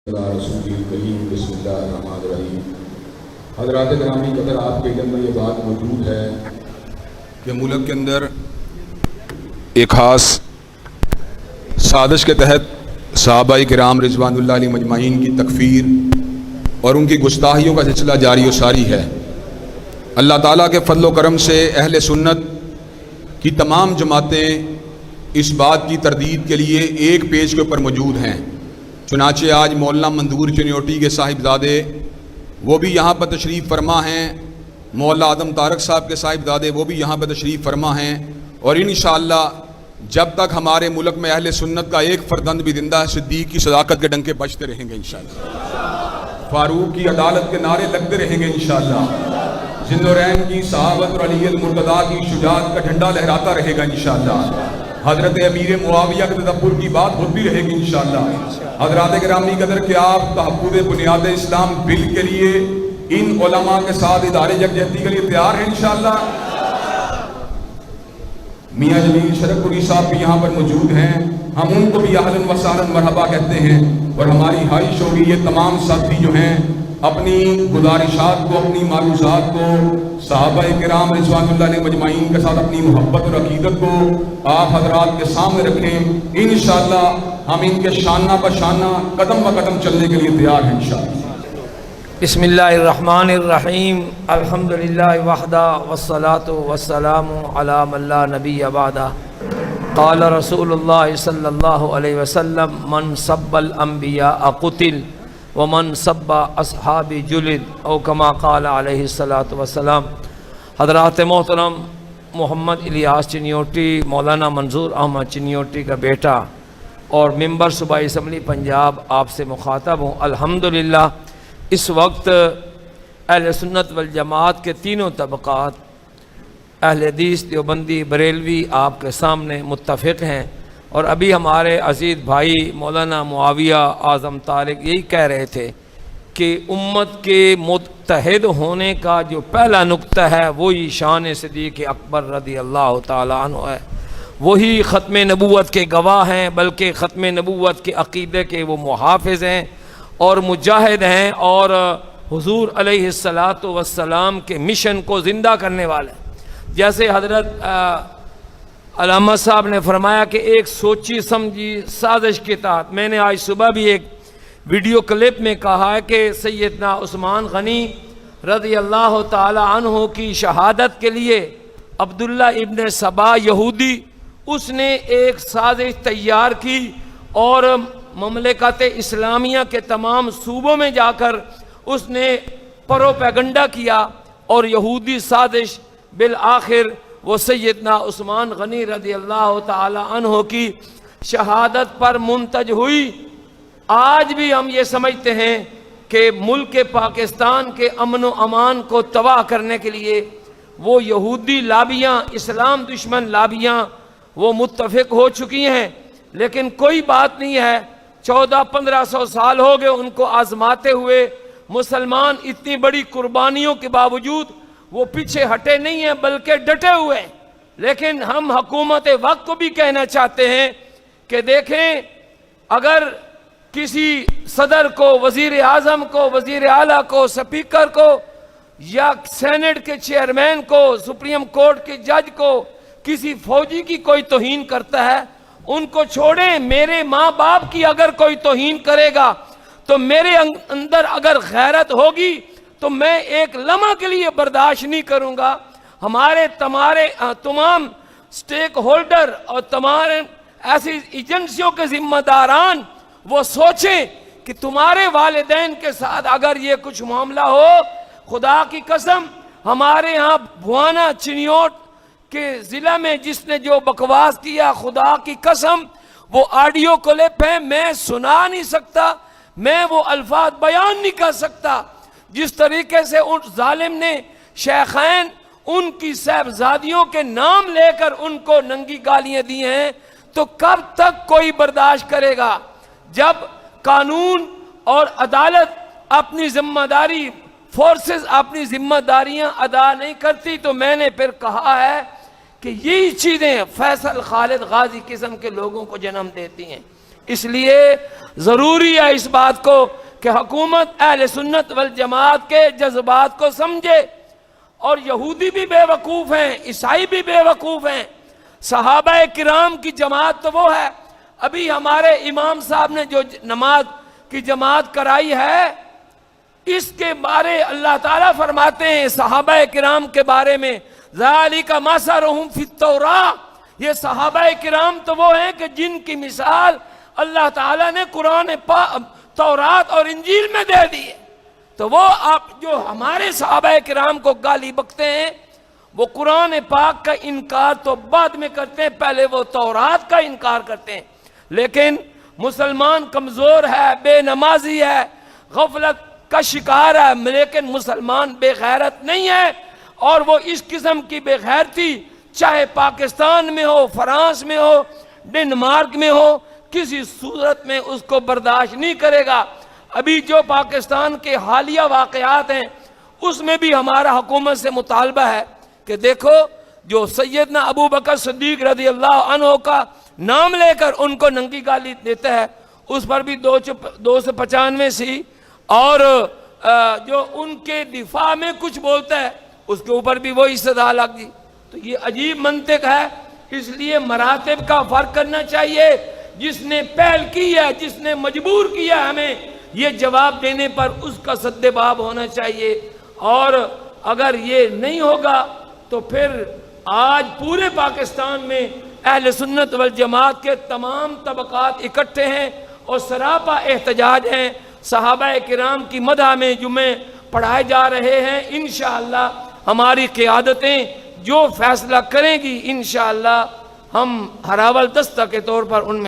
رسول کریم بسم اللہ الرحمن الرحیم۔ حضرات گرامی قدر، آپ کے علم میں یہ بات موجود ہے کہ ملک کے اندر ایک خاص سازش کے تحت صحابہ کرام رضوان اللہ علیہ مجمعین کی تکفیر اور ان کی گستاخیوں کا سلسلہ جاری و ساری ہے۔ اللہ تعالیٰ کے فضل و کرم سے اہل سنت کی تمام جماعتیں اس بات کی تردید کے لیے ایک پیج کے اوپر موجود ہیں۔ چنانچہ آج مولانا منظور چنیوٹی کے صاحبزادے وہ بھی یہاں پر تشریف فرما ہیں، مولانا اعظم طارق صاحب کے صاحبزادے وہ بھی یہاں پر تشریف فرما ہیں، اور انشاءاللہ جب تک ہمارے ملک میں اہل سنت کا ایک فرزند بھی زندہ ہے، صدیق کی صداقت کے ڈنکے بجتے رہیں گے انشاءاللہ، فاروق کی عدالت کے نعرے لگتے رہیں گے انشاءاللہ، ذوالنورین کی صحابت اور علی المرتضیٰ کی شجاعت کا جھنڈا لہراتا رہے گا انشاءاللہ، حضرت امیر معاویہ کے تدبر کی بات ہوتی رہے گی انشاءاللہ۔ حضرات گرامی قدر کہ آپ تحفظ بنیاد اسلام بل کے لیے ان علماء کے ساتھ ادارے یکجہتی کے لیے تیار ہیں انشاءاللہ۔ میاں جمیل شرف پوری صاحب بھی یہاں پر موجود ہیں، ہم ان کو بھی اہلاً و سہلاً مرحبا کہتے ہیں، اور ہماری خواہش ہوگی یہ تمام ساتھی جو ہیں اپنی گزارشات کو، اپنی معروضات کو صحابہ کرام رضوان اللہ علیہ مجمعین کے ساتھ اپنی محبت اور عقیدت کو آپ حضرات کے سامنے رکھیں۔ انشاءاللہ ہم ان کے شانہ بشانہ قدم بقدم چلنے کے لیے تیار ہیں انشاءاللہ۔ بسم اللہ الرحمن الرحیم، الحمدللہ وحدہ والصلاة والسلام علی من لا نبی بعدہ۔ قال رسول اللہ صلی اللہ علیہ وسلم من سب الانبیاء قتل ومن سب اصحاب جلد، او کما قال علیہ الصلاۃ والسلام۔ حضرات محترم، محمد الیاس چنیوٹی مولانا منظور احمد چنیوٹی کا بیٹا اور ممبر صوبائی اسمبلی پنجاب آپ سے مخاطب ہوں۔ الحمدللہ اس وقت اہل سنت والجماعت کے تینوں طبقات، اہل حدیث، دیوبندی، بریلوی آپ کے سامنے متفق ہیں، اور ابھی ہمارے عزیز بھائی مولانا معاویہ اعظم طارق یہی کہہ رہے تھے کہ امت کے متحد ہونے کا جو پہلا نقطہ ہے وہی شان صدیق اکبر رضی اللہ تعالیٰ عنہ ہے، وہی ختم نبوت کے گواہ ہیں، بلکہ ختم نبوت کے عقیدے کے وہ محافظ ہیں اور مجاہد ہیں، اور حضور علیہ السلام کے مشن کو زندہ کرنے والے ہیں۔ جیسے حضرت علامہ صاحب نے فرمایا کہ ایک سوچی سمجھی سازش کے تحت، میں نے آج صبح بھی ایک ویڈیو کلپ میں کہا ہے کہ سیدنا عثمان غنی رضی اللہ تعالی عنہ کی شہادت کے لیے عبداللہ ابن سبا یہودی اس نے ایک سازش تیار کی اور مملکت اسلامیہ کے تمام صوبوں میں جا کر اس نے پروپیگنڈا کیا، اور یہودی سازش بالآخر وہ سیدنا عثمان غنی رضی اللہ تعالی عنہ کی شہادت پر منتج ہوئی۔ آج بھی ہم یہ سمجھتے ہیں کہ ملک پاکستان کے امن و امان کو تباہ کرنے کے لیے وہ یہودی لابیاں، اسلام دشمن لابیاں وہ متفق ہو چکی ہیں، لیکن کوئی بات نہیں ہے، 1400-1500 سال ہو گئے ان کو آزماتے ہوئے، مسلمان اتنی بڑی قربانیوں کے باوجود وہ پیچھے ہٹے نہیں ہیں بلکہ ڈٹے ہوئے ہیں۔ لیکن ہم حکومت وقت کو بھی کہنا چاہتے ہیں کہ دیکھیں، اگر کسی صدر کو، وزیر اعظم کو، وزیر اعلیٰ کو، سپیکر کو، یا سینٹ کے چیئرمین کو، سپریم کورٹ کے جج کو، کسی فوجی کی کوئی توہین کرتا ہے، ان کو چھوڑیں۔ میرے ماں باپ کی اگر کوئی توہین کرے گا تو میرے اندر اگر غیرت ہوگی تو میں ایک لمحہ کے لیے برداشت نہیں کروں گا۔ ہمارے تمام سٹیک ہولڈر اور تمام ایسی ایجنسیوں کے ذمہ داران وہ سوچیں کہ تمہارے والدین کے ساتھ اگر یہ کچھ معاملہ ہو، خدا کی قسم، ہمارے ہاں بھوانا چنیوٹ کے ضلع میں جس نے جو بکواس کیا، خدا کی قسم وہ آڈیو کلپ ہے، میں سنا نہیں سکتا، میں وہ الفاظ بیان نہیں کر سکتا۔ جس طریقے سے ان ظالم نے شیخین ان کی صاحبزادیوں کے نام لے کر ان کو ننگی گالیاں دی ہیں، تو کب تک کوئی برداشت کرے گا؟ جب قانون اور عدالت اپنی ذمہ داری، فورسز اپنی ذمہ داریاں ادا نہیں کرتی، تو میں نے پھر کہا ہے کہ یہی چیزیں فیصل خالد غازی قسم کے لوگوں کو جنم دیتی ہیں۔ اس لیے ضروری ہے اس بات کو کہ حکومت اہل سنت والجماعت کے جذبات کو سمجھے. اور یہودی بھی بے وقوف ہیں، عیسائی بھی بے وقوف ہیں. صحابہ کرام کی جماعت تو وہ ہے. ابھی ہمارے امام صاحب نے جو نماز کی جماعت کرائی ہے، اس کے بارے اللہ تعالیٰ فرماتے ہیں صحابہ کرام کے بارے میں، ذالک مثلہم فی التوراۃ. یہ صحابہ کرام تو وہ ہیں کہ جن کی مثال اللہ تعالیٰ نے قرآن تورات اور انجیل میں دے دی ہے. تو وہ آپ جو ہمارے صحابہ کرام کو گالی بکتے ہیں، وہ قرآن پاک کا انکار تو بعد میں کرتے ہیں، پہلے وہ تورات کا انکار کرتے ہیں. لیکن مسلمان کمزور ہے، بے نمازی ہے، غفلت کا شکار ہے، لیکن مسلمان بے غیرت نہیں ہے. اور وہ اس قسم کی بے غیرتی چاہے پاکستان میں ہو، فرانس میں ہو، ڈنمارک میں ہو، کسی صورت میں اس کو برداشت نہیں کرے گا. ابھی جو پاکستان کے حالیہ واقعات ہیں، اس میں بھی ہمارا حکومت سے مطالبہ ہے کہ دیکھو جو سیدنا ابو بکر صدیق رضی اللہ عنہ کا نام لے کر ان کو ننگی گالی دیتا ہے، اس پر بھی 295 سی، اور جو ان کے دفاع میں کچھ بولتا ہے اس کے اوپر بھی وہی سزا لگ دی. تو یہ عجیب منطق ہے. اس لیے مراتب کا فرق کرنا چاہیے. جس نے پہل کی ہے، جس نے مجبور کیا ہمیں یہ جواب دینے پر، اس کا سد باب ہونا چاہیے. اور اگر یہ نہیں ہوگا تو پھر آج پورے پاکستان میں اہل سنت والجماعت کے تمام طبقات اکٹھے ہیں اور سراپا احتجاج ہیں. صحابہ کرام کی مدح میں جمعے پڑھائے جا رہے ہیں. انشاءاللہ ہماری قیادتیں جو فیصلہ کریں گی، انشاءاللہ ہم ہراول دستہ کے طور پر ان میں